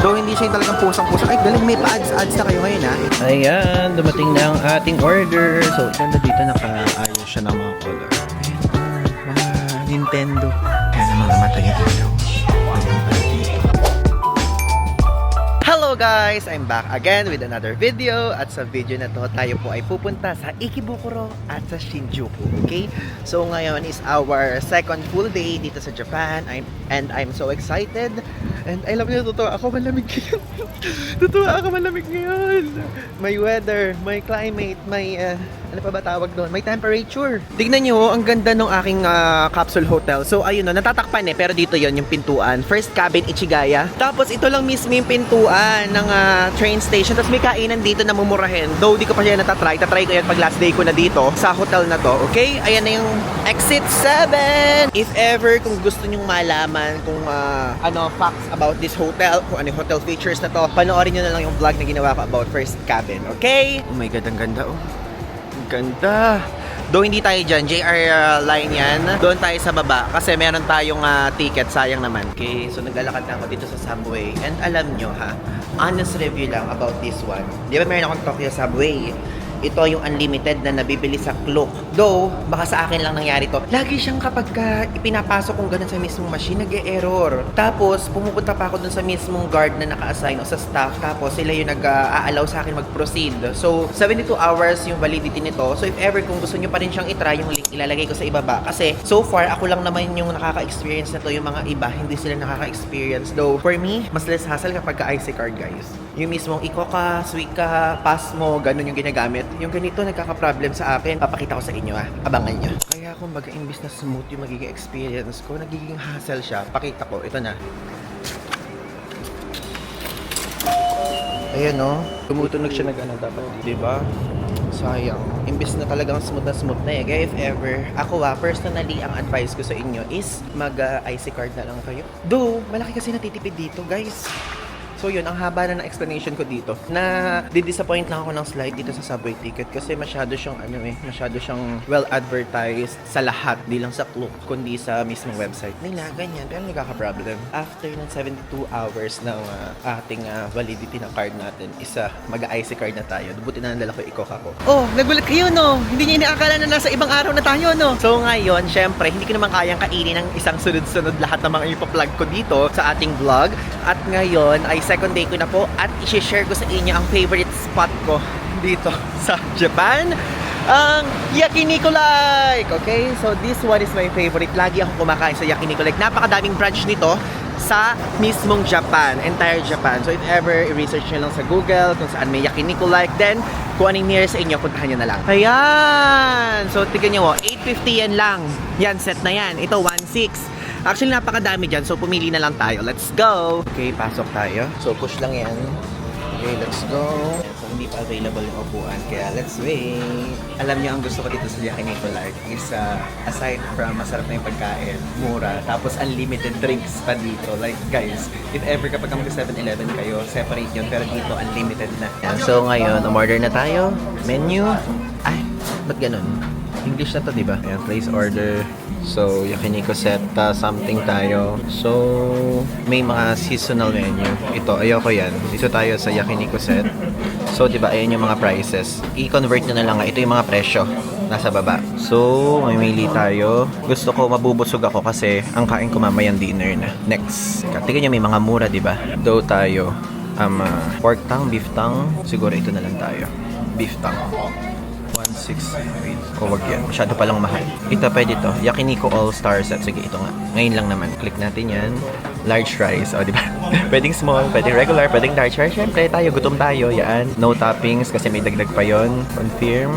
Though hindi siya yung talagang pusang-pusang. Ay, galing, may pa-ads na kayo ngayon, ha? Ayan, dumating na ang ating order. So, ito na dito nakaayos siya ng mga color. Mga Nintendo. Ayan ang mga mata niya dito. Hello guys! I'm back again with another video. At sa video na to, tayo po ay pupunta sa Ikebukuro at sa Shinjuku. Okay? So ngayon is our second full day dito sa Japan. I'm so excited. And I love you, totoo ako malamig ngayon. Totoo ako malamig ngayon. May weather, may climate, may ano pa ba tawag doon? May temperature. Tignan nyo, ang ganda ng aking capsule hotel. So ayun no, natatakpan pero dito yon yung pintuan. First cabin Ichigaya. Tapos ito lang mismo yung pintuan ng train station. Tapos may kainan dito na mumurahin. Though di ko pa siya natatry. Tatry ko yan pag last day ko na dito sa hotel na to. Okay? Ayan na yung exit 7. If ever kung gusto nyong malaman kung facts about this hotel, kung ano yung hotel features na to, panoorin nyo na lang yung vlog na ginawa ko about first cabin. Okay? Oh my god, ang ganda oh. Ang ganda. Though hindi tayo dyan, JR line yan. Doon tayo sa baba kasi meron tayong ticket, sayang naman. Okay, so naglalakad na ako dito sa subway. And alam nyo ha, honest review lang about this one. Di ba meron akong Tokyo Subway? Ito yung unlimited na nabibili sa Klook. Though, baka sa akin lang nangyari to. Lagi siyang kapag ipinapasok kong ganun sa mismong machine, nag-e-error. Tapos, pumupunta pa ako dun sa mismong guard na naka-assign o sa staff. Tapos, sila yung nag-a-allow sa akin mag-proceed. So, 72 hours yung validity nito. So, if ever kung gusto nyo pa rin siyang itry, yung link ilalagay ko sa ibaba. Kasi, so far, ako lang naman yung nakaka-experience na to. Yung mga iba, hindi sila nakaka-experience. Though, for me, mas less hassle kapag ka-IC card, guys. Yung mismong Ikoka, Suica, pass mo, ganun yung ginagamit. Yung ganito nagkaka-problem sa akin. Papakita ko sa inyo abangan nyo. Kaya kumbaga imbis na smooth yung magiging experience ko, nagiging hassle siya. Pakita ko, ito na. Ayan no, tumutunog siya dapat, di ba? Sayang. Imbis na talagang smooth na eh. Kaya if ever, ako personally, ang advice ko sa inyo is mag-IC card na lang kayo. Though, malaki kasi natitipid dito, guys. So yun, ang haba na ng explanation ko dito. Na di-disappoint lang ako ng slide dito sa subway ticket kasi masyado siyang masyado siyang well advertised sa lahat, di lang sa Klook, kundi sa mismong website nila, ganyan. Pero nagkaka-problem. After ng 72 hours ng ating validity ng card natin, mag-IC card na tayo. Buti na nandala ko Ikoka ko. Oh, nagulat kayo no? Hindi niyo inaakala na nasa ibang araw na tayo no? So ngayon, syempre, hindi ko naman kayang kainin ng isang sunod-sunod lahat ng mga ipa-plug ko dito sa ating vlog. At ngayon ay second day ko na po at i-share ko sa inyo ang favorite spot ko dito sa Japan, ang Yakiniku Like. Okay, so this one is my favorite. Lagi ako kumakain sa Yakiniku Like. Napakadaming branch nito sa mismong Japan, entire Japan. So if ever i-research nyo lang sa Google kung saan may Yakiniku Like, then kung anong nearest sa inyo, puntahan nyo na lang. Ayan! So tignan nyo, 850 yan lang. Yan, set na yan. Ito, 1.6. Actually, napakadami dyan. So, pumili na lang tayo. Let's go! Okay, pasok tayo. So, push lang yan. Okay, let's go. So, hindi pa available yung upuan. Kaya, let's wait. Alam niyo, ang gusto ko dito sa Yakiniku Like is aside from masarap na yung pagkain, mura, tapos unlimited drinks pa dito. Like, guys, if ever kapag mag 7-Eleven kayo, separate yun. Pero dito, unlimited na. Yan. So, ngayon, umorder na tayo. Menu. Ay, ba't ganun? English na to, diba? Ayan, place order. So, Yakiniku set something tayo. So, may mga seasonal menu. Ito, ayoko yan. Dito tayo sa Yakiniku set. So, diba, ayan yung mga prices. I-convert nyo na lang. Ito yung mga presyo. Nasa baba. So, mamili tayo. Gusto ko, mabubusog ako kasi ang kain ko mamayang dinner na. Next. Tingnan nyo, may mga mura, diba? Dough tayo. Pork tongue, beef tongue. Siguro ito na lang tayo. Beef tongue. 1.6. O wag yan. Masyado palang mahal. Ito pwede to. Yakiniku All-Star Set. Sige, ito nga. Ngayon lang naman. Click natin yan. Large rice. O, diba? Pwedeng small, pwedeng regular, pwedeng large rice. Siyempre, tayo. Gutom tayo. Yan. No toppings kasi may dagdag pa yon. Confirm.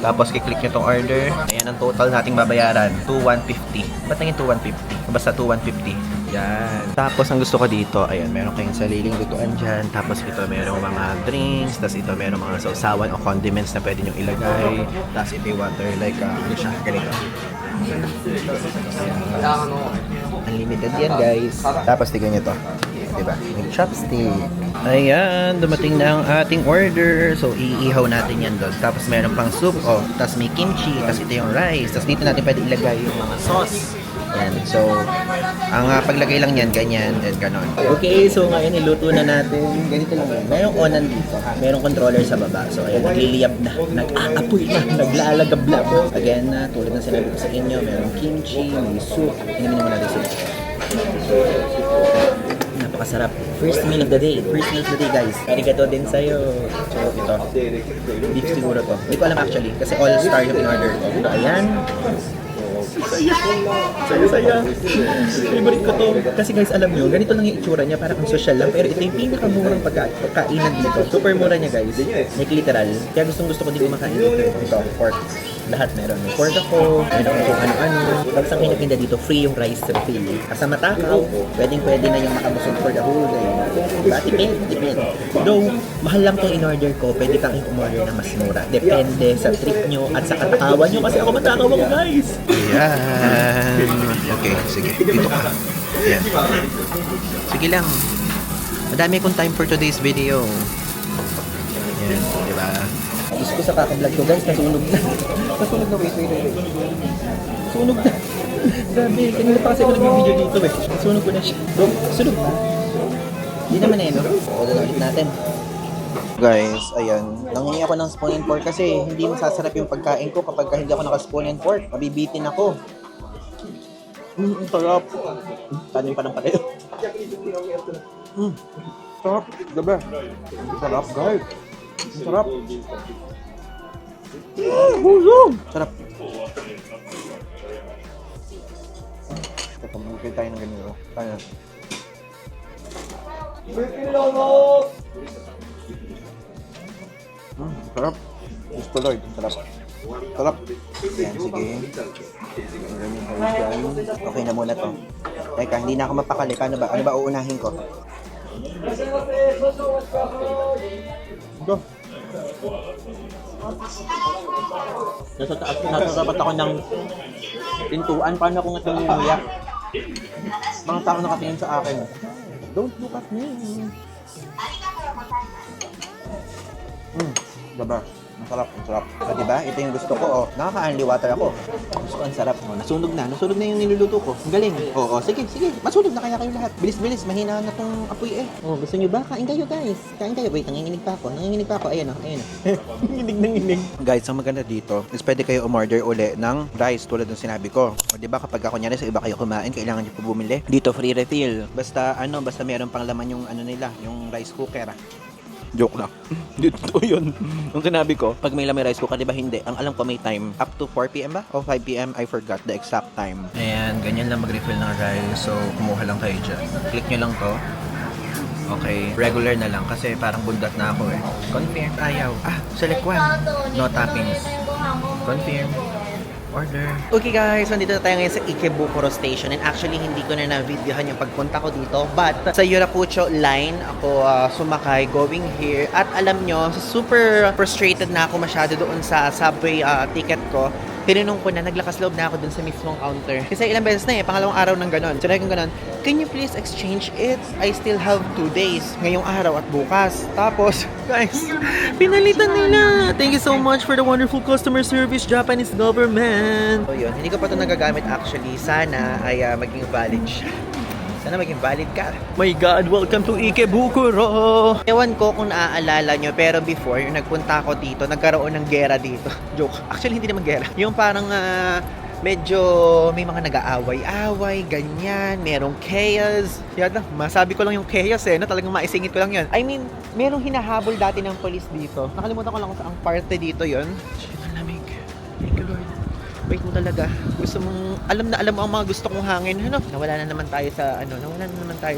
Tapos, kiklik nyo tong order. Ayan ang total nating babayaran. 2,150. Ba't naging 2,150? Basta 2,150. Yan. Tapos, ang gusto ko dito, ayan, meron kayong sariling lutuan dyan. Tapos, ito, merong mga drinks. Tapos, ito, merong mga sausawan o condiments na pwede nyong ilagay. Tapos, ito yung water, like, ano siya, ganito. Ayan. Unlimited yan, guys. Tapos, tignan nyo to. Diba? May chopstick. Ayan, dumating na ang ating order. So, iihaw natin yan doon. Tapos, meron pang soup. Oh, tapos may kimchi. Tapos, ito yung rice. Tapos, dito natin pwede ilagay yung mga sauce. Yan. So, ang paglagay lang yan, ganyan, and ganon. Okay, so ngayon iluto na natin. Ganito lang yun. Merong onan dito. Merong controller sa baba. So, ayan, nagliliyab na. Nag-aapoy na. Naglalagab na. Again, tulad ng sinabi ko sa inyo, merong kimchi, may soup. Inumin naman natin soup. Napakasarap. First meal of the day. First meal of the day, guys. Arigato din sa'yo. So, ito. Beef siguro to. Hindi ko alam actually. Kasi all-star yung in-order ko. So, ayan. Saya. Favorite ko to. Kasi guys, alam nyo, ganito lang yung itsura niya. Parang social lang. Pero ito yung pinakamurang pagkainan dito. Super mura niya, guys. Like literal. Kaya gusto ko din kumakain dito. Ito, pork. Lahat meron. May pork ako, meron kung ano-ano. Tapos ang pinatinda dito, free yung rice refill. Asa matakaw, pwede na yung makabusog for the whole day. Diba? Depende. Though, mahal lang tong in-order ko, pwede kang umorder na mas mura. Depende sa trip nyo at sa katakawan nyo kasi ako matakaw ako, guys. Ayan. Okay, sige. Dito ka. Ayan. Sige lang. Madami akong time for today's video. Ayan, di ba? Diyos ko sa kakablog ko, guys, nasunog na. Nasunog na, wait. Sunog na. Grabe, kanina pa kasi ako nag-video dito eh. Sunog ko na siya. Bro, sunog na. Hindi naman eh, no? Oo, ulit natin. Guys, ayan. Nangingi ako ng spoon and fork kasi hindi masasarap yung pagkain ko kapag hindi ako naka-spoon and fork. Mabibitin ako. Ang sarap. Tanim pa ng patay. Sarap. Gabi. Sarap, guys. Ang sarap. Sarap. Pagkamukil tayo ng ganito. Tayo. Sarap. Gusto Lord. Sarap. Sarap. Yan, sige. Okay na muna to. Teka, hindi na ako mapakali. Paano ba? Ano ba uunahin ko? Go. Nasa tapat ako ng pintuan. Paano ako nga tumumuyak? Mga tao nakatingin sa akin. Don't look at me. Diba? Masarap, ang sarap. So, diba? Ito yung gusto ko, oh. Nakaka-only water ako. Gusto ko, ang sarap. Oh, nasunog na yung niluluto ko. Ang galing. Oo, sige. Masunog na kaya kayo lahat. Bilis, mahina na tong apoy eh. Oh, gusto nyo ba? Kain kayo, guys. Kain kayo. Wait, nanginginig pa ako. Ayan, oh. Nanginginig. Guys, ang maganda dito is pwede kayo umorder uli ng rice tulad ng sinabi ko. O, diba kapag ako nyari sa iba kayo kumain, kailangan nyo po bumili. Dito, free refill. Basta meron pang laman yung nila, yung rice cooker. Joke lang. Dito yun. Yung sinabi ko, pag may lamay rice cooker, di ba hindi? Ang alam ko may time. Up to 4 p.m. ba? O 5 p.m. I forgot the exact time. Ayan, ganyan lang mag-refill ng rice. So, kumuha lang kayo dyan. Click nyo lang to. Okay, regular na lang kasi parang bundat na ako eh. Confirm. Ayaw. Select one. No toppings. Confirm. Order. Okay guys, nandito na tayo ngayon sa Ikebukuro Station and actually hindi ko na na-videohan yung pagpunta ko dito but sa Yurapucho line ako sumakay going here at alam nyo, super frustrated na ako masyado doon sa subway ticket ko. Tinanong ko na, naglakas loob na ako dun sa mismong counter. Kasi ilang beses na pangalawang araw ng ganon. Sinabi ko ganon, can you please exchange it? I still have 2 days. Ngayong araw at bukas. Tapos, guys, pinalitan nila. Thank you so much for the wonderful customer service, Japanese government. So yun, hindi ko pa ito nagagamit actually. Sana ay maging valid siya. Sana maging valid ka. My God, welcome to Ikebukuro! Ewan ko kung naaalala nyo, pero before, yung nagpunta ako dito, nagkaroon ng gera dito. Joke. Actually, hindi naman gera. Yung parang medyo may mga nag-aaway-away, ganyan, merong chaos. Yata, masabi ko lang yung chaos eh, talagang maisingit ko lang yun. I mean, merong hinahabol dati ng police dito. Nakalimutan ko lang kung saang parte dito yun. Shit, ang lamig. Thank you, Lord. Wait mo talaga. Gusto mong, alam mo ang mga gusto kong hangin. Nawala na naman tayo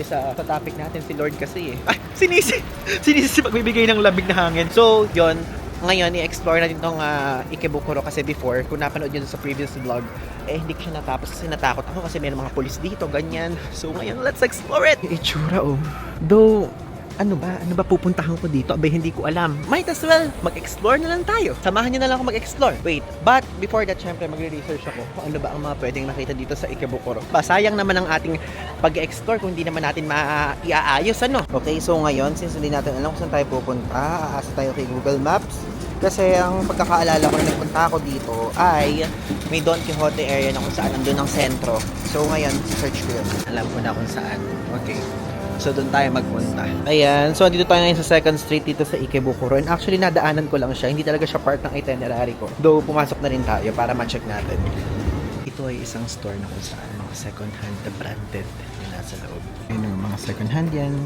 sa topic natin. Si Lord kasi eh. Sinisi pagbibigay ng labig na hangin. So, yon. Ngayon, i-explore natin itong Ikebukuro kasi before, kung napanood nyo sa previous vlog, hindi ko siya natapos kasi natakot ako kasi may mga pulis dito, ganyan. So, ngayon, let's explore it! Yung itsura, oh. Though, ano ba pupuntahan ko dito? Abay, hindi ko alam. Might as well, mag-explore na lang tayo. Samahan nyo na lang ako mag-explore. Wait, but before that, syempre, magre-research ako kung ano ba ang mga pwedeng makita dito sa Ikebukuro. Sayang naman ang ating pag-explore kung hindi naman natin iaayos, ano? Okay, so ngayon, since hindi natin alam kung saan tayo pupunta, aasa tayo kay Google Maps. Kasi ang pagkakaalala ko na nagpunta ako dito ay may Don Quixote area na kung saan nandun ang sentro. So ngayon, search ko yun. Alam ko na kung saan. Okay. So doon tayo magpunta. Ayan. So dito tayo ngayon sa 2nd Street dito sa Ikebukuro. And actually nadaanan ko lang siya. Hindi talaga siya part ng itinerary ko. Though pumasok na rin tayo para ma-check natin. Ito ay isang store na kung saan mga second hand na branded na nasa loob. Ayun yung mga second hand yan.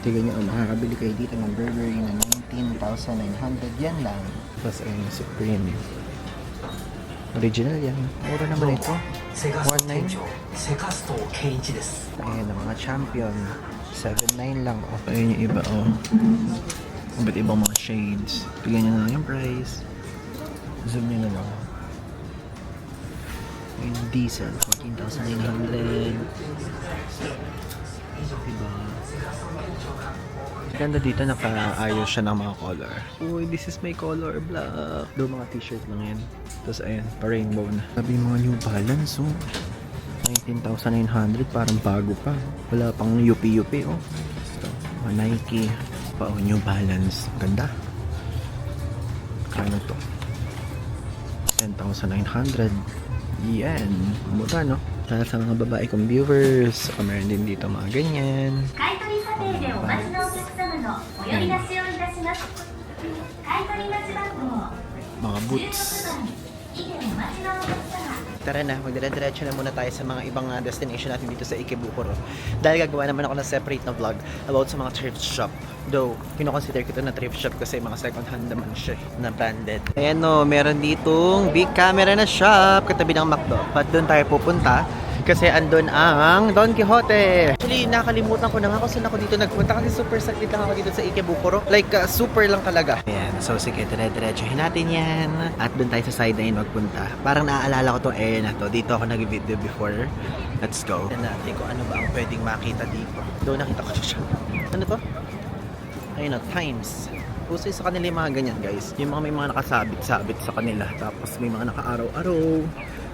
Tignan nyo, makakabili kayo dito ng Burberry na 19,900 yan lang. Tapos ayun, Supreme. Original yan. Mura naman ito. 1.9. Ayun, ang mga champion. 7.9 lang. Oh. Ayun yung iba, oh. Iba't ibang mga shades. Tignan nyo na lang yung price. Zoom nyo na lang. Ayun, diesel. 14,900. Diba? Ganda dito, nakaayos siya ng mga color. Uy, this is my color, black. Do mga t-shirt lang yan. Tapos ayun, pa-rainbow na. Sabi yung mga New Balance, oh. 19,900, parang bago pa. Wala pang UP-UP, oh. So, mga Nike. Pa, oh, New Balance. Ganda. Kano to? 10,900. Yan. Mura, no? Para sa mga babae kong viewers. Meron din dito mga ganyan. Mga boots. Tara na, magdire-diretso na muna tayo sa mga ibang destination natin dito sa Ikebukuro. Dahil gagawa naman ako ng separate na vlog about sa mga thrift shop. Though, kinoconsider ko ito na thrift shop kasi mga second hand naman siya na branded. Ayan o, meron ditong big camera na shop katabi ng McDo. But doon tayo pupunta kasi andun ang Don Quixote. Actually, nakalimutan ko na nga kung saan ako dito nagpunta kasi super sakit lang ako dito sa Ikebukuro. Like, super lang talaga. Ayan, so sige, dire-diretsohin natin yan. At doon tayo sa side na magpunta. Parang naaalala ko tong area na to. Dito ako nag-video before. Let's go. Tignan natin kung ano ba ang pwedeng makita dito. Doon nakita ko siya. Ano to? Ayun o, Times. Puso sa kanila yung mga ganyan, guys. Yung mga may mga nakasabit-sabit sa kanila. Tapos may mga naka-araw-araw.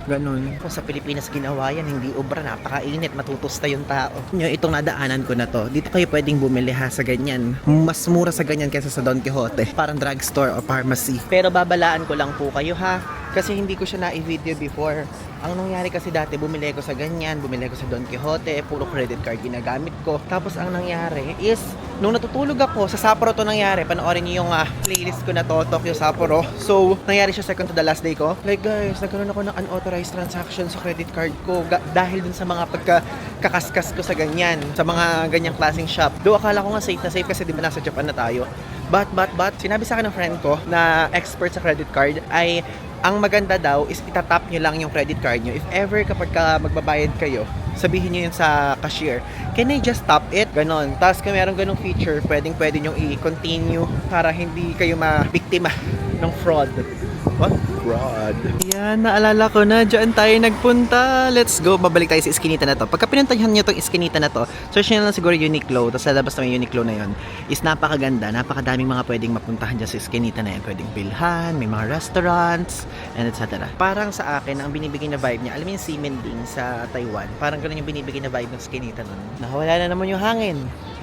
Ganon. Kung sa Pilipinas ginawa yan, hindi obra, napakainit, matutusta yung tao. Itong nadaanan ko na to, dito kayo pwedeng bumili ha sa ganyan. Mas mura sa ganyan kaysa sa Don Quixote. Parang drugstore o pharmacy. Pero babalaan ko lang po kayo ha, kasi hindi ko siya na-video before. Ang nangyari kasi dati, bumili ko sa ganyan, bumili ko sa Don Quixote, puro credit card ginagamit ko. Tapos ang nangyari is, nung natutulog ako, sa Sapporo to nangyari, panoorin niyo yung playlist ko na to, Tokyo Sapporo. So, nangyari siya second to the last day ko. Like guys, nagkaroon ako ng unauthorized transaction sa credit card ko dahil dun sa mga pagkakaskas ko sa ganyan, sa mga ganyang klaseng shop. Though akala ko nga safe na safe kasi di ba nasa Japan na tayo. But, sinabi sa akin ng friend ko na expert sa credit card ay ang maganda daw is itatap nyo lang yung credit card nyo. If ever kapag magbabayad kayo, sabihin nyo yun sa cashier, can I just tap it? Ganon. Tapos kung meron ganong feature, pwede nyo i-continue para hindi kayo mabiktima ng fraud. What? Fraud. Yan, naalala ko na. Diyan tayo nagpunta. Let's go. Babalik tayo sa iskinita na to. Pagka pinuntahan nyo itong iskinita na to, search nyo lang siguro Uniqlo. Tapos lalabas na may Uniqlo na yun. Is napakaganda. Napakadaming mga pwedeng mapuntahan dyan sa iskinita na yan. Pwedeng bilhan, may mga restaurants, and etc. Parang sa akin, ang binibigay na vibe niya, alam mo yung Ximending sa Taiwan. Parang ganun yung binibigay na vibe ng iskinita nun. Nawala na naman yung hangin.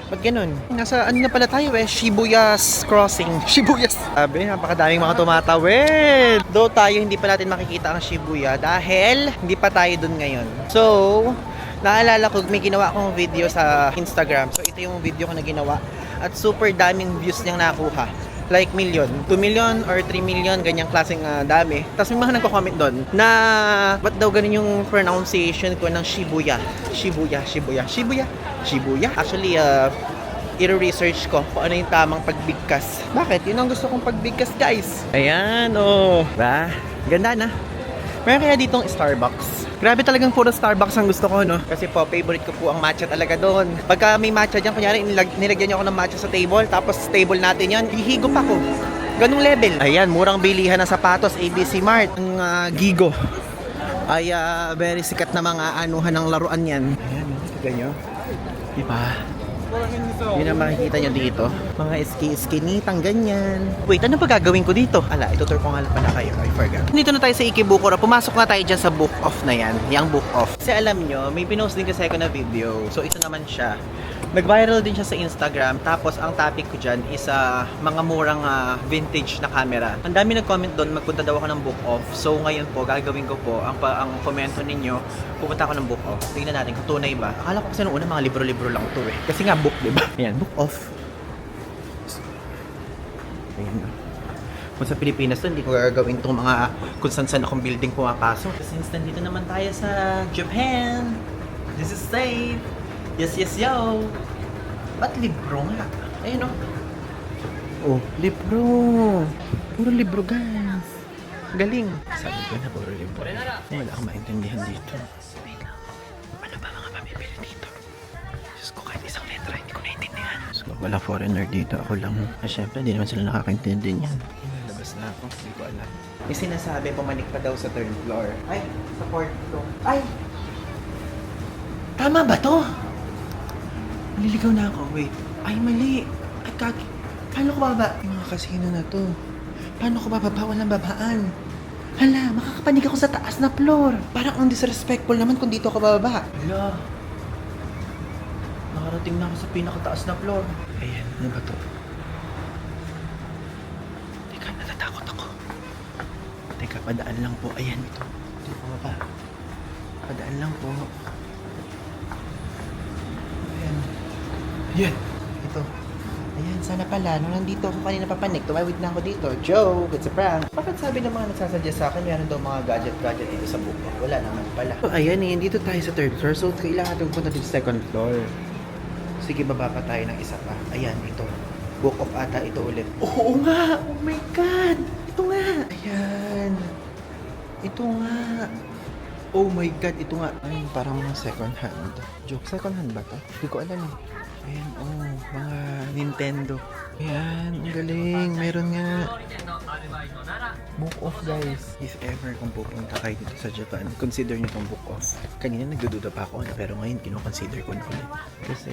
Ba't ganun? Nasa ano na pala tayo Shibuyas Crossing. Shibuyas. Sabi, napakadaming mga tumatawid. Though tayo hindi pa natin makikita ang Shibuya dahil hindi pa tayo dun ngayon. So, naalala ko, may ginawa akong video sa Instagram. So, ito yung video ko na ginawa. At super daming views niyang nakuha. Like million, 2 million or 3 million, ganyang klaseng dami. Tapos may mga nagko-comment doon na ba't daw ganun yung pronunciation ko ng Shibuya. Shibuya. Actually, i-research ko kung ano yung tamang pagbigkas. Bakit? Yun ang gusto kong pagbigkas, guys. Ayan, oh. Ba? Ganda na. Meron kaya ditong Starbucks. Grabe talagang puro Starbucks ang gusto ko, no? Kasi po, favorite ko po ang matcha talaga doon. Pagka may matcha dyan, kunyari, nilagyan niyo ako ng matcha sa table, tapos table natin yan, hihigop ako. Ganung level. Ayan, murang bilihan ng sapatos, ABC Mart. Ang Gigo. Ay, very sikat na mga anuhan ng laruan yan. Ayan, tignan nyo. Diba? Yun ang makikita nyo dito. Mga skinitang ganyan. Wait, ano pa gagawin ko dito? Ala, itutur ko nga lang pala kayo. I forgot. Dito na tayo sa Ikebukuro. Pumasok na tayo dyan sa book off na yan. Yung book off. Kasi alam nyo, may pinost din kasi ako na video. So ito naman siya. Nag-viral din siya sa Instagram. Tapos ang topic ko dyan is mga murang vintage na camera. Ang dami nag-comment doon, magpunta daw ako ng book off. So ngayon po, gagawin ko po, ang komento ninyo, pupunta ako ng book off. Tingnan natin kung tunay ba. Akala ko kasi noong una mga libro-libro lang to eh. Kasi nga book, di ba? Ayan, book off. Ayan. Kung sa Pilipinas to, hindi ko gagawin itong mga kung saan akong building pumapasok. Since nandito naman tayo sa Japan, this is safe. Yes, yes, yo! Ba't libro nga? Ayun o. Oh, libro! Puro libro, guys. Galing. Sabi ko na, puro libro. Wala akong maintindihan dito. Wait lang. Ano ba mga mamimili dito? Diyos ko, kahit isang letra, hindi ko naintindihan. Diyos ko, wala foreigner dito. Ako lang. Syempre, hindi naman sila nakakaintindi niyan. Labas na ako. Hindi ko alam. May sinasabi, pumanik pa daw sa 3rd floor. Ay, sa 4th floor. Ay! Tama ba to? Naliligaw na ako. Wait. Ay, mali. Ay, paano ko baba? Yung mga kasino na to. Paano ko bababa? Walang babaan. Hala, makakapanig ako sa taas na floor. Parang ang disrespectful naman kung dito ako bababa. Hala. Nakarating na ako sa pinakataas na floor. Ayan, ano ba to? Teka, natatakot ako. Teka, padaan lang po. Ayan, ito. Dito ko ba? Padaan lang po. Yan. Ito. Ayan, sana pala. Nung nandito ako kanina papanik, tumawid na ako dito. Joke, it's a prank. Bakit sabi ng mga nagsasuggest sa akin, meron daw mga gadget dito sa book. Wala naman pala. So, ayan eh, dito tayo sa 3rd floor. So, kailangan natin punta dito sa 2nd floor. Sige, baba pa tayo ng isa pa. Ayan, ito. Book of ata ito ulit. Oo nga! Oh my God! Ito nga! Ayan. Ito nga. Oh my God, ito nga. Ay, parang mga second hand. Joke, second hand ba to? Hindi ko alam eh. Ayan, oh, mga Nintendo. Ayan, ang galing. Meron nga. Book off, guys. If ever kung pupunta kayo dito sa Japan, consider nyo itong book off. Kanina nagdududa pa ako, pero ngayon kino-consider ko na ulit. Kasi,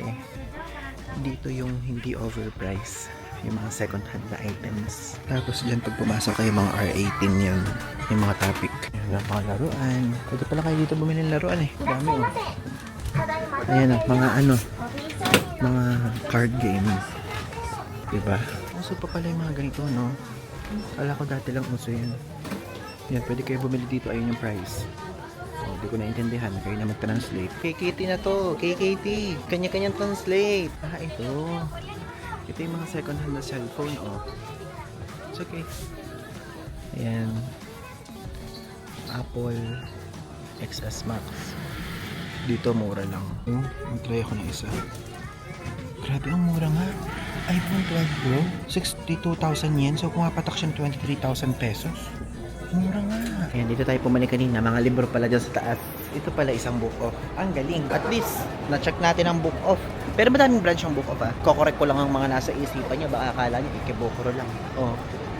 dito yung hindi overpriced. Yung mga second hand na items. Tapos dyan pag pumasok kayo mga R18 yan. Yung mga topic. Yung mga laruan. Pwede pala kayo dito bumili ng laruan eh. Dami oh. Ayan oh, mga card games. Diba? Uso pa pala yung mga ganito, no? Kala ko dati lang uso yan. Yan, pwede kayo bumili dito. Ayun yung price. So, hindi ko naintindihan. Kayo na mag-translate. KKT na to. KKT. Kanya-kanyang translate. Ah, ito. Ito yung mga second hand na cellphone, oh. It's okay. Ayan. Apple XS Max. Dito, mura lang. Mag-try ako ng isa. Grabe, ang mura nga. iPhone 12 Pro, 62,000 yen. So, pumapatak siyang 23,000 pesos. Mura nga. Ayan, dito tayo pumanik kanina. Mga libro pala dyan sa taas. Ito pala isang book off. Ang galing. At least, na-check natin ang book off. Pero madaming branch ang book off, ha? Kokorek ko lang ang mga nasa isipan nyo. Baka akala nyo, Ikebukuro lang. Oh.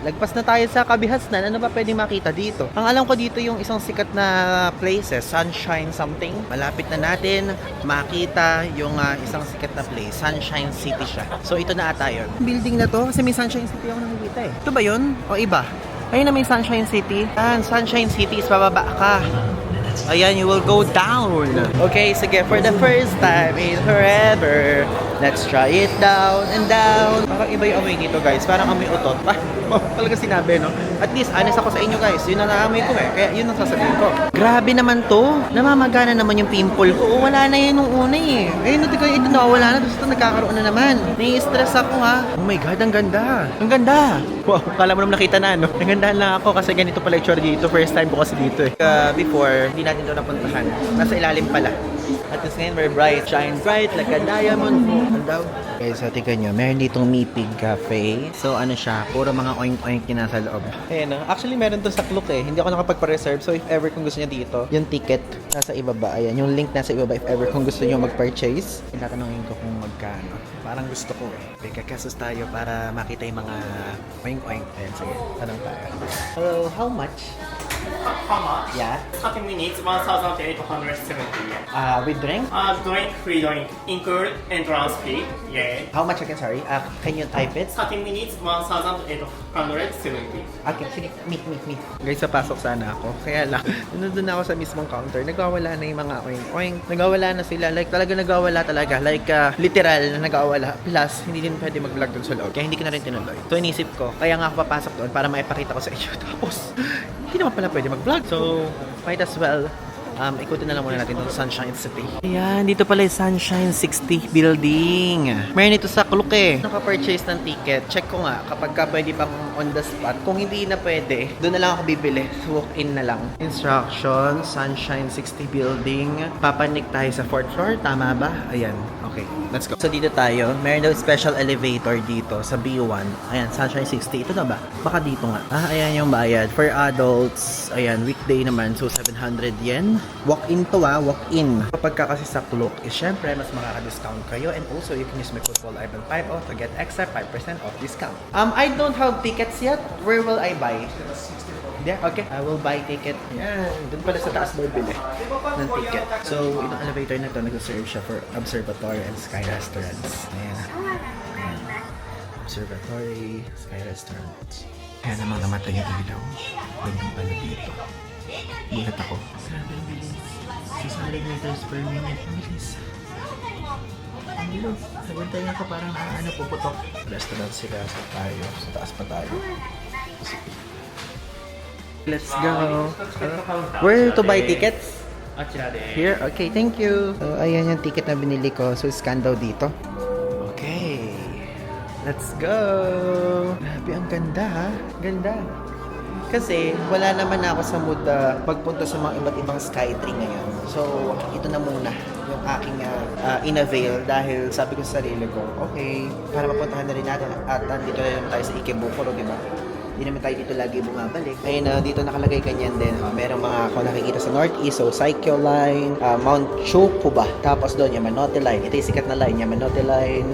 Lagpas na tayo sa Kabihasnan. Ano ba pwedeng makita dito? Ang alam ko dito yung isang sikat na places, Sunshine something. Malapit na natin makita yung isang sikat na place. Sunshine City siya. So ito na ata yun. Building na to kasi may Sunshine City ako nakikita eh. Ito ba yun? O iba? Ayun na may Sunshine City. Sunshine City is bababa ka. Ayan, you will go down. Okay, sige, for the first time in forever, let's try it down and down. Parang iba yung amoy dito, guys. Parang amoy utot. Talaga sinabi, no? At least, honest ako sa inyo, guys. Yun ang naamoy ko eh. Kaya yun ang sasabihin ko. Grabe naman to. Namamagana naman yung pimple ko. Wala na yun nung una eh. Ayun, ito nawawala na. Tapos ito nagkakaroon na naman. Nai-stress ako ha. Oh my God, ang ganda. Ang ganda. Wow, kala mo naman nakita na, no? Nagandahan lang ako kasi ganito pala yung dito. First time ko kasi dito eh. Before, hindi natin doon napuntahan. Nasa ilalim pala. At this ngayon, we're bright. Shine bright like a diamond. Ang daw. Guys, so tingnan nyo, meron ditong Mipig Cafe. So ano siya, puro mga oink-oink yung nasa loob. Ayan, actually meron to sa Klook eh. Hindi ako nakapagpa-reserve. So if ever kung gusto niya dito, yung ticket nasa ibaba. Ayan, yung link nasa ibaba if ever kung gusto niyo mag-purchase. Tinatanungin ko kung magkano. Parang gusto ko eh. Kakasus tayo para makita yung mga oink-oink. Ayan, sige, tanong tayo. Hello, how much? How much? Yeah. 30 minutes, 1,870 yen. With drink? Drink, free drink, include entrance fee. Yeah. How much again? Sorry. Can you type it? 30 minutes, 1,870. Okay, sige. Meet. Guys, papasok sana ako. Kaya lang, nandun na ako sa mismong counter. Nagwawala na yung mga oing. Nagwawala na sila. Like, talaga nagwawala talaga. Like, literal na nagwawala. Plus, hindi din pwede mag-vlog dun sa loob. Kaya hindi ko na rin tinuloy. So, inisip ko, kaya nga ako papasok doon para maipakita ko sa inyo. Tapos, hindi naman pala pwede mag-vlog. So, might as well, ikutin na lang muna natin itong Sunshine City. Ayan, dito pala yung Sunshine 60 building. Meron ito sa Klook eh. Naka-purchase ng ticket. Check ko nga kapag ka pwede pang on the spot. Kung hindi na pwede, doon na lang ako bibili. Walk-in na lang. Instructions, Sunshine 60 building. Papanik tayo sa 4th floor. Tama ba? Ayan. Okay, let's go. So dito tayo. Meron daw special elevator dito sa B1. Ayan, Sunshine 60. Ito na ba? Baka dito nga. Ayan yung bayad. For adults, ayan, weekday naman. So 700 yen. Walk-in to walk-in. Kapag ka kasi sa Klook is syempre mas makaka-discount kayo and also you can use my code PAUL5 to get extra 5% off discount. I don't have tickets yet. Where will I buy? Yeah, okay. I will buy ticket. Yan. Doon pala sa taas mo bili ng ticket. So, itong elevator na to nag-serve siya for Observatory and Sky Restaurants. Ayan. Ayan. Observatory, Sky Restaurants. Kaya namang namatay yung ilaw. Hanggang pala dito. Gulat ako. Grabe ang bilis. 600 meters per minute. Ang bilis. Ang bilis. Nabantayan ako parang puputok. Restaurant sila sa tayo. Sa taas pa tayo. Let's go. Where to buy tickets? Here? Okay, thank you. So, ayan yung ticket na binili ko. So, scan daw dito. Okay. Let's go. Grabe, ang ganda ha. Ganda. Kasi wala naman ako sa mood magpunta sa mga iba't ibang Skytree ngayon. So, ito na muna yung aking in-avail dahil sabi ko sa sarili ko, okay, para mapuntahan na rin natin at nandito na naman tayo sa Ikebukuro, di ba? Hindi naman tayo dito lagi bumabalik. Ayun, dito nakalagay ganyan din. Merong mga ako nakikita sa Northeast, so Saikyo Line, Mount Choku ba? Tapos doon, Yamanote Line. Ito yung sikat na line, Yamanote Line.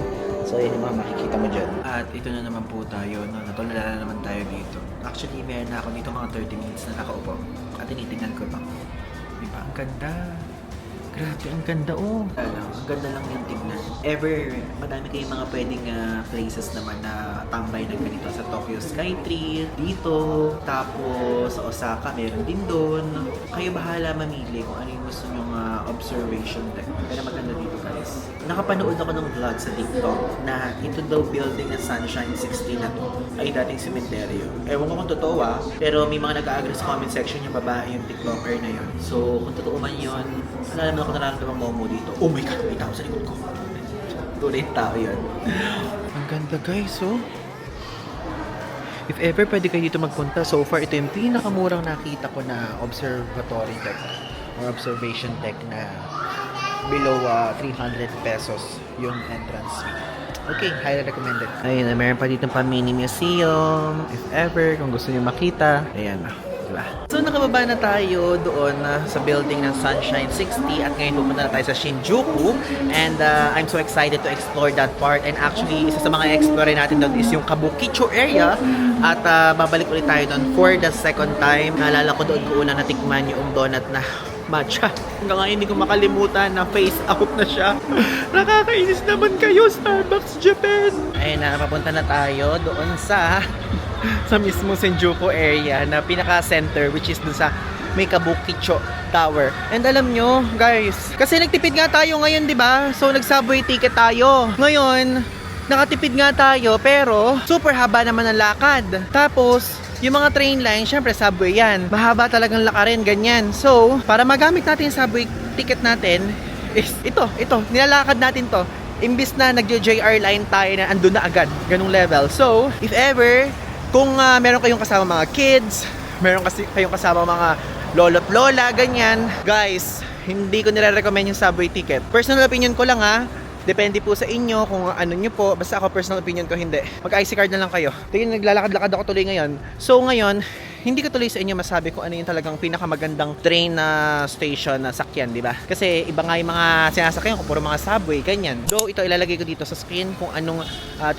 So, yun yung mga makikita mo dyan. At ito na naman po tayo, no? Natulala na naman tayo dito. Actually, meron na ako dito mga 30 minutes na nakaupo. At tinitingnan ko pa. Diba? Ang ganda. Grabe, ang ganda ang ganda lang yung tignan. Madami kayong mga pwedeng places naman na tambay na ganito sa Tokyo Skytree, dito, tapos sa Osaka meron din doon. Kayo bahala mamili kung ano yung gusto nyong observation deck. Pero maganda dito guys. Nakapanood ako ng vlog sa TikTok na ito daw building ng Sunshine 60 na to ay dating sementeryo. Ewan ko kung totoo pero may mga nag-agree sa comment section yung babae yung TikToker na yun. So kung totoo man yun, alam ako nararamdaman mo dito. Oh my God, may tao sa likod ko. Tunay tao yun. Ang ganda guys, If ever pwede kayo dito magpunta, so far ito yung pinakamurang nakita ko na observatory deck or observation deck na below 300 pesos yung entrance fee. Okay, highly recommended. Ayun, meron pa dito pa mini museum. If ever, kung gusto niyo makita, ayan. Diba? So nakababa na tayo doon sa building ng Sunshine 60 at ngayon pupunta na tayo sa Shinjuku and I'm so excited to explore that part and actually isa sa mga explore natin doon is yung Kabukicho area at babalik ulit tayo doon for the second time. Naalala ko doon ko una natikman yung donut na matcha. Hanggang ngayon hindi ko makalimutan na face out na siya. Nakakainis naman kayo, Starbucks Japan! Ayun na, papunta na tayo doon sa mismo Shinjuku area na pinaka-center which is dun sa may Kabukicho Tower. And alam nyo, guys, kasi nagtipid nga tayo ngayon, di ba? So, nag-subway ticket tayo. Ngayon, nakatipid nga tayo, pero super haba naman ang lakad. Tapos, yung mga train line, syempre subway yan. Mahaba talagang lakarin, ganyan. So, para magamit natin yung subway ticket natin, is ito, nilalakad natin to. Imbis na nag-JR line tayo na andun na agad, ganung level. So, if ever, kung meron kayong kasama mga kids, meron kasi kayong kasama mga lolo't lola, ganyan, guys, hindi ko nire-recommend yung subway ticket. Personal opinion ko lang depende po sa inyo kung ano nyo po. Basta ako personal opinion ko hindi. Mag-IC card na lang kayo. Tingin naglalakad-lakad ako tuloy ngayon. So ngayon, hindi ko tuloy sa inyo masabi kung ano yung talagang pinakamagandang train na station na sakyan, di ba? Kasi iba nga yung mga sinasakyan ko, puro mga subway, ganyan. Though ito ilalagay ko dito sa screen kung anong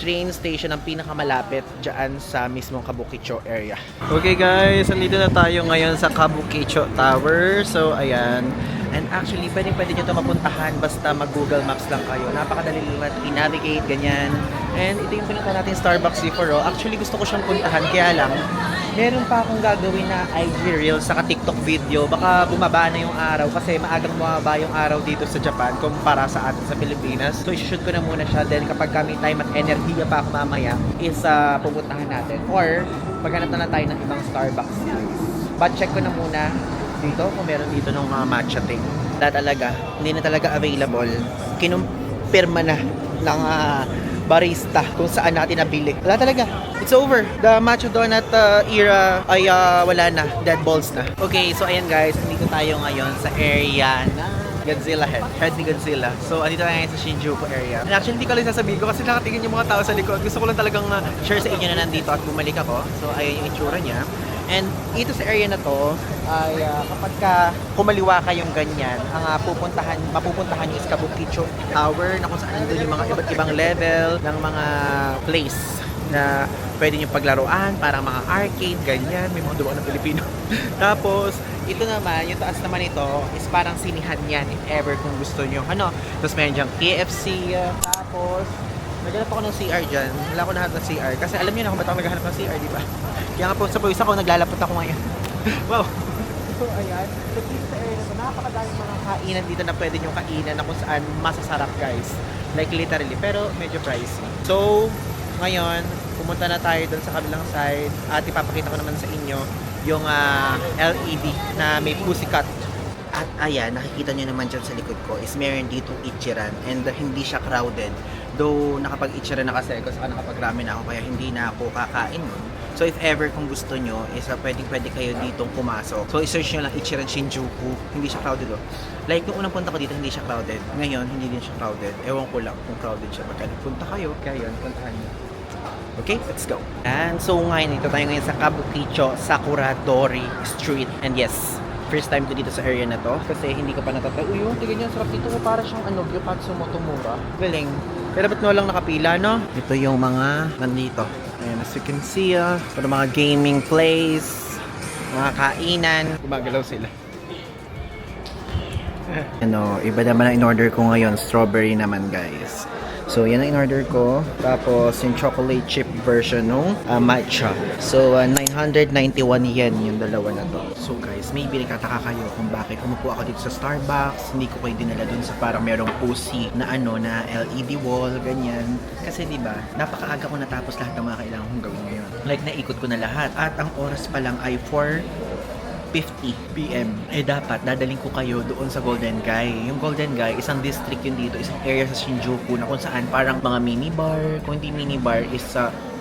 train station ang pinakamalapit dyan sa mismong Kabukicho area. Okay guys, nandito na tayo ngayon sa Kabukicho Tower. So ayan. And actually, pwede nyo ito mapuntahan basta mag-Google Maps lang kayo. Napakadali lang i-navigate, ganyan. And ito yung pinunta natin Starbucks before. Actually, gusto ko siyang puntahan. Kaya lang, meron pa akong gagawin na IG Reels saka TikTok video. Baka bumaba na yung araw kasi maagang bumaba yung araw dito sa Japan kumpara sa atin sa Pilipinas. So, isi-shoot ko na muna siya. Then, kapag kami time at enerhiya pa ako mamaya, is pupuntahan natin. Or, maghanap na lang tayo ng ibang Starbucks. But check ko na muna dito kung meron dito ng matcha thing. Wala talaga, hindi na talaga available. Kinumpirma na ng barista kung saan natin nabili. Wala talaga. It's over. The matcha donut era ay wala na. Dead balls na. Okay, so ayan guys, andito tayo ngayon sa area na Godzilla head ni Godzilla. So, andito tayo ngayon sa Shinjuku area. And actually, hindi ko lang sasabihin ko kasi nakatingin yung mga tao sa likod. Gusto ko lang talagang share sa inyo na nandito at bumalik ako. So, ayun yung itsura niya. And ito sa area na to ay kapag kumaliwa kayong ganyan, ang mapupuntahan nyo is Kabukicho Tower na kung saan nandun yung mga iba't ibang level ng mga place na pwede nyo paglaruan, parang mga arcade, ganyan, may mga duwa ng Pilipino. Tapos, ito naman, yung taas naman ito is parang sinihan yan if ever kung gusto nyo. Tapos meron dyan KFC, tapos naghanap ako ng CR dyan. Wala ko nahanap ng CR. Kasi alam niyo na kung ba't ako naghanap ng CR, di ba? Kaya nga po sa pawis ako, naglalapot ako ngayon. Wow! So, ayan. So, dito sa area na ito, napakadaming mga kainan dito na pwede nyo kainan na kung saan masasarap, guys. Like, literally. Pero, medyo pricey. So, ngayon, pumunta na tayo doon sa kabilang side. At ipapakita ko naman sa inyo yung LED na may pussycat. At ayan, nakikita nyo naman dyan sa likod ko is meron ditong Ichiran and hindi siya crowded. Though nakapag-Ichiran na kasi ako, saka nakapag-ramen ako kaya hindi na ako kakain nun. So if ever kung gusto nyo, is pwede kayo ditong pumasok. So i-search nyo lang Ichiran Shinjuku, hindi siya crowded Like yung unang punta ko dito, hindi siya crowded. Ngayon, hindi din siya crowded. Ewan ko lang kung crowded siya. Pagka nagpunta kayo, kaya yun, puntahan nyo. Okay, let's go. And so ngayon, ito tayo ngayon sa Kabukicho Sakuradori Street. And yes, first time ko dito sa area na to kasi hindi ko pa natatay. Uy, yung tignan nyo, sarap dito. Para siyang Gyokatsu Motomura. Galing. Pero ba't mo lang nakapila, no? Ito yung mga nandito. Ayan, as you can see, para mga gaming place, mga kainan. Gumagalaw sila. Iba naman ang in-order ko ngayon. Strawberry naman, guys. So, yan ang in-order ko. Tapos, yung chocolate chip version ng matcha. So, 991 yen yung dalawa na to. So, guys, maybe nagtataka kayo kung bakit umupo ako dito sa Starbucks. Hindi ko kayo dinala dun sa parang merong cozy na na LED wall, ganyan. Kasi, di ba, napakaaga ko natapos lahat ng mga kailangan kong gawin ngayon. Like, naikot ko na lahat. At ang oras pa lang ay 4:50 PM. Dapat dadaling ko kayo doon sa Golden Gai. Yung Golden Gai, isang district yun dito, isang area sa Shinjuku na kung saan parang mga mini bar. Kung hindi mini bar is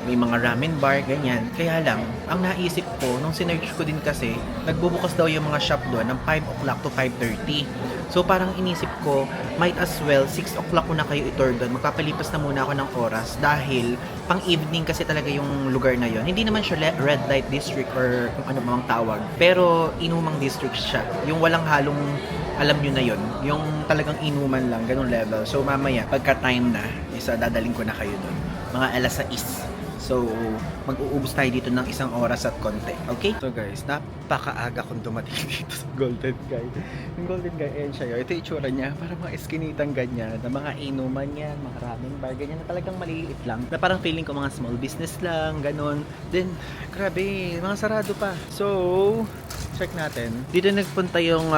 may mga ramen bar, ganyan. Kaya lang, ang naisip ko, nung sinerch ko din kasi, nagbubukas daw yung mga shop doon ng 5 o'clock to 5:30. So parang inisip ko, might as well 6 o'clock ko na kayo i-tour doon. Magpapalipas na muna ako ng oras dahil pang evening kasi talaga yung lugar na yon. Hindi naman siya red light district or kung ano mang tawag. Pero inumang district siya. Yung walang halong alam nyo na yon. Yung talagang inuman lang, ganun level. So mamaya, pagka time na, dadaling ko na kayo doon. Mga alas 6. So, mag-uubos tayo dito ng 1 oras at konti. Okay? So guys, napakaaga kong dumating dito sa Golden Gai. Yung Golden Gai, ayan siya. Ito yung itsura niya. Parang mga eskinitang ganyan. Na mga inuman yan, mga ramen bar, ganyan. Na talagang maliit lang. Na parang feeling ko mga small business lang, ganun. Then, grabe, mga sarado pa. So, check natin. Dito nagpunta yung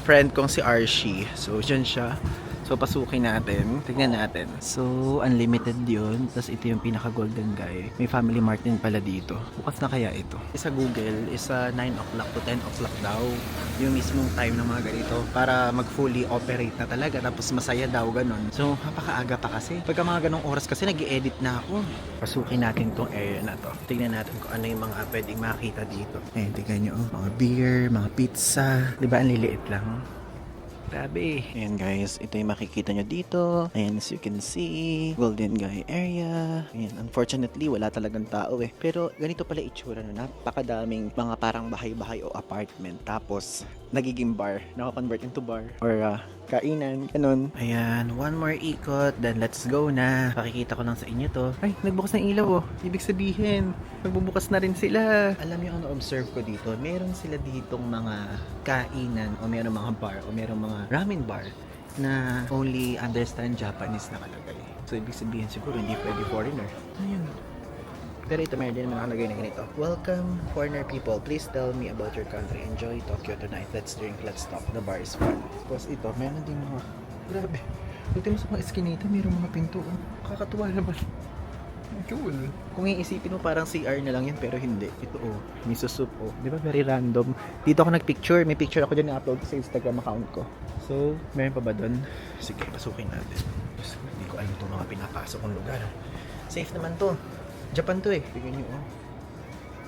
friend kong si Archie. So, dyan siya. So, pasukin natin. Tignan natin. So, unlimited yun. Tapos, ito yung pinaka-Golden Gai. May Family Mart din pala dito. Bukas na kaya ito? Sa Google, is 9 o'clock to 10 o'clock daw. Yung mismong time ng mga ganito. Para mag-fully operate na talaga. Tapos, masaya daw, ganun. So, napakaaga pa kasi. Pagka mga ganong oras kasi, nag-i-edit na ako. Pasukin natin tong area na to. Tignan natin kung ano yung mga pwedeng makita dito. Tignan nyo. Mga beer, mga pizza. Diba, ang liliit lang. Grabe. Ayan guys, ito yung makikita nyo dito. Ayan, as you can see, Golden Guy area. Ayan, unfortunately, wala talagang tao eh. Pero ganito pala itsura no, napakadaming mga parang bahay-bahay o apartment. Tapos, nagiging bar. Naka-convert into bar. Or kainan, ganun. Ayan, one more ikot, then let's go na. Pakikita ko lang sa inyo to. Ay, nagbukas na ilaw oh. Ibig sabihin, magbubukas na rin sila. Alam niyo ano observe ko dito? Meron sila ditong mga kainan o meron mga bar o meron mga ramen bar na only understand Japanese nakalagay. So, ibig sabihin siguro hindi pwede foreigner. Ayun. Pero ito meron din naman nakalagay na ganito. Welcome, foreigner people. Please tell me about your country. Enjoy Tokyo tonight. Let's drink, let's talk. The bar is fun. Tapos ito, meron din mga... Grabe. Ito mo sa mga eskinita, meron mga pinto. Oh. Kakatuwa naman. Cool. Kung iisipin mo parang CR na lang yan, pero hindi. Ito oh, miso soup oh. Di ba very random? Dito ako nagpicture. May picture ako dyan na-upload ko sa Instagram account ko. So, meron pa ba dun? Sige, pasukin natin. Hindi ko alam itong mga pinapasok kong lugar. Safe naman to. Japan to eh. Tignan nyo oh.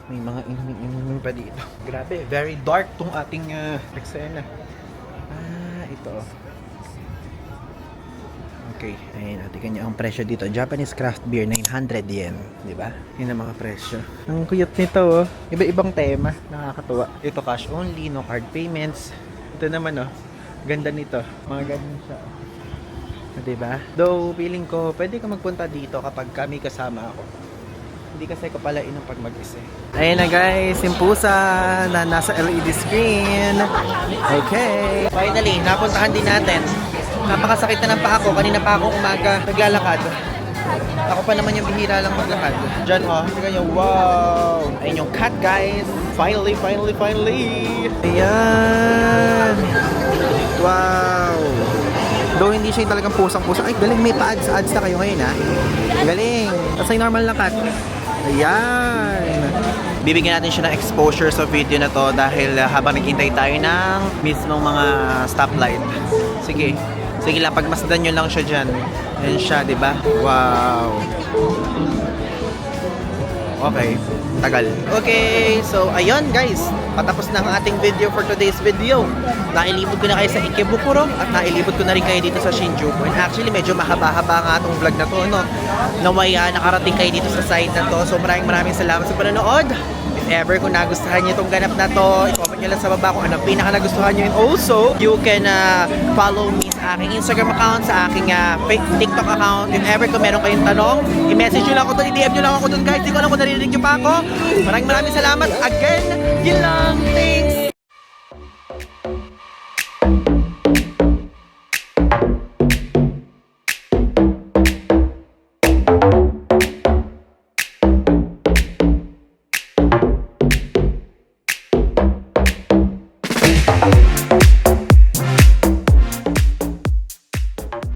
May mga inumin pa dito. Grabe, very dark tong ating eksena. Ito oh. Okay, ayun, tingnan niyo ang presyo dito. Japanese craft beer, 900 yen. Di ba? Yun ang mga presyo. Ang cute nito, oh. Iba-ibang tema. Nakakatuwa. Ito cash only, no card payments. Ito naman, oh. Ganda nito. Mga ganun siya. Di ba? Though, feeling ko, pwede ka magpunta dito kapag kami kasama ako. Hindi kasi ko pala inom pag mag-isa. Ayun na guys, yung pusa na nasa LED screen. Okay. Finally, napuntahan din natin. Napakasakit na ng paa ko. Kanina pa ako umaga naglalakad. Ako pa naman yung bihira lang maglakad. Diyan oh, tingnan nyo, wow! Ayun yung cat guys. Finally. Ayan! Wow! Though hindi siya yung talagang pusang-pusa. Ay, galing, may pa-ads na kayo ngayon ha. Galing! Tapos ay normal na cat. Ayan! Bibigyan natin siya ng exposure sa video na to dahil habang naghintay tayo ng mismong mga stoplight. Sige lang, pagmasdan nyo lang siya dyan. Yan siya, di ba? Wow! Okay, tagal. Okay, so ayun guys. Patapos na ang ating video for today's video. Nailibot ko na kayo sa Ikebukuro at nailibot ko na rin kayo dito sa Shinjuku. And actually, medyo mahaba-haba nga itong vlog na to, no? Naway nakarating kayo dito sa site na to. So maraming salamat sa panonood. If ever kung nagustuhan niyo itong ganap na to, i-comment nyo lang sa baba kung anong pinaka-nagustuhan nyo. And also, you can follow me sa aking Instagram account, sa aking TikTok account. If ever kung meron kayong tanong, i-message nyo lang ako doon, i-DM nyo lang ako doon guys. Hindi ko alam kung naririnig nyo pa ako. Maraming salamat. Again, yun lang. Thanks!